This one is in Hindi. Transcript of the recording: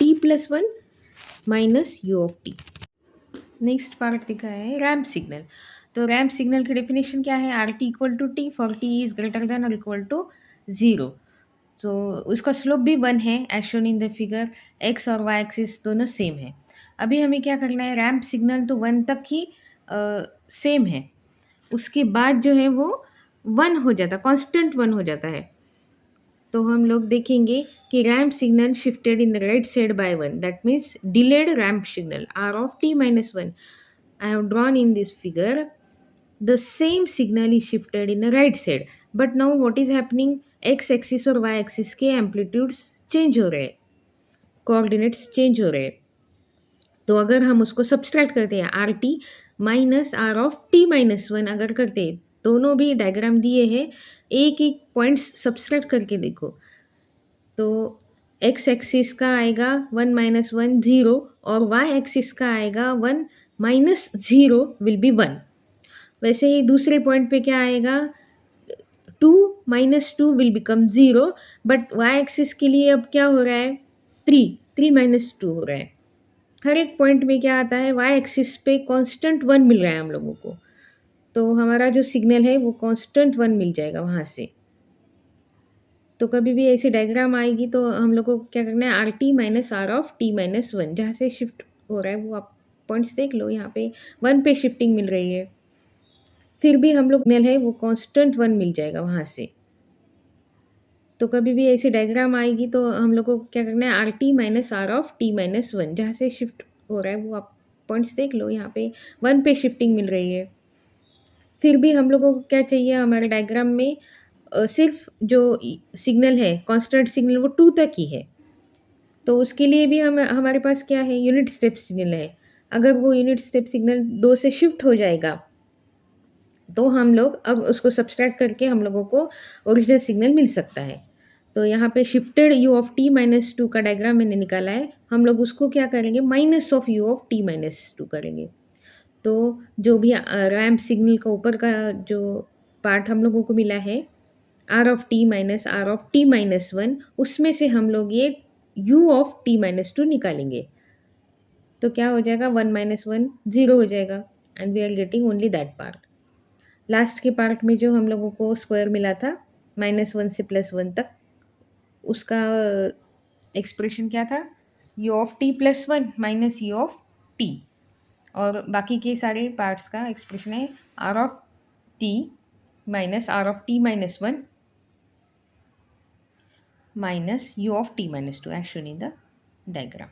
T plus one minus U of T. Next part दिखा है रैम्प सिग्नल। तो रैम्प सिग्नल की डेफिनेशन क्या है, R T equal to T for T is greater than और इक्वल टू 0। तो उसका स्लोप भी 1 है as shown in the figure, X और वाई एक्सिस दोनों सेम है। अभी हमें क्या करना है, रैम्प सिग्नल तो 1 तक ही सेम है, उसके बाद जो है वो 1 हो जाता, कांस्टेंट 1 हो जाता है। तो हम लोग देखेंगे कि ramp signal shifted in right side by 1, that means delayed ramp signal R of T minus 1 I have drawn in this figure. The same signal is shifted in the right side, but now what is happening, x axis और y axis के amplitudes change हो रहे हैं, coordinates change हो रहे हैं। तो अगर हम उसको सब्सट्रैक्ट करते हैं R T minus R of T minus 1 अगर करते हैं, दोनों भी डायग्राम दिए हैं, एक एक पॉइंट्स सब्सट्रैक्ट करके देखो। तो एक्स एक्सिस का आएगा 1 माइनस 1 0 और वाई एक्सिस का आएगा 1 माइनस 0 विल बी 1। वैसे ही दूसरे पॉइंट पे क्या आएगा, 2 minus 2 will become 0, but why axis के लिए अब क्या हो रहा है, 3 माइनस 2 हो रहा है। हर एक पॉइंट में क्या आता है, वाई एक्सिस पे कांस्टेंट 1 मिल रहा है हम लोगों को, तो हमारा जो सिग्नल है वो कांस्टेंट 1 मिल जाएगा वहाँ से। तो कभी भी ऐसी डायग्राम आएगी तो हम लोग को क्या करना है, R T minus R of T minus 1 जहाँ से शिफ्ट हो रहा है वो आप पॉइंट्स देख लो, यहाँ पे 1 पे शिफ्टिंग मिल रही है, फिर भी हम लोग सिग्नल है वो कांस्टेंट 1 मिल जाएगा वहाँ से। तो कभी भी ऐसी डायग्राम आएगी तो हम लोग को क्या करना है, R T minus R of T minus 1 जहाँ से शिफ्ट हो रहा है वो आप पॉइंट्स देख लो, यहाँ पे 1 पे शिफ्टिंग मिल रही है। फिर भी हम लोगों को क्या चाहिए हमारे डायग्राम में, सिर्फ जो सिग्नल है कांस्टेंट सिग्नल वो 2 तक ही है। तो उसके लिए भी हमारे पास क्या है, यूनिट स्टेप सिग्नल है। अगर वो यूनिट स्टेप सिग्नल 2 से शिफ्ट हो जाएगा तो हम लोग अब उसको सब्सट्रैक्ट करके हम लोगों को ओरिजिनल सिग्नल मिल सकता है। तो यहाँ पे shifted you of T minus 2 का डायग्राम मैंने निकाला है, हम लोग उसको क्या करेंगे, minus of you of T minus 2 करेंगे। तो जो भी रैम्प सिग्नल का ऊपर का जो पार्ट हम लोगों को मिला है, R of T minus R of T minus 1, उसमें से हम लोग ये यू ऑफ टी माइनस 2 निकालेंगे। तो क्या हो जाएगा, 1 माइनस 1 0 हो जाएगा, and we are getting only that part. Last के पार्ट में जो हम लोगों को स्क्वायर मिला था -1 से +1 तक, उसका एक्सप्रेशन क्या था, U of T plus 1 minus U of T, और बाकी के सारे पार्ट्स का एक्सप्रेशन है R of T minus R of T minus 1 minus U of T minus 2 as shown in the diagram.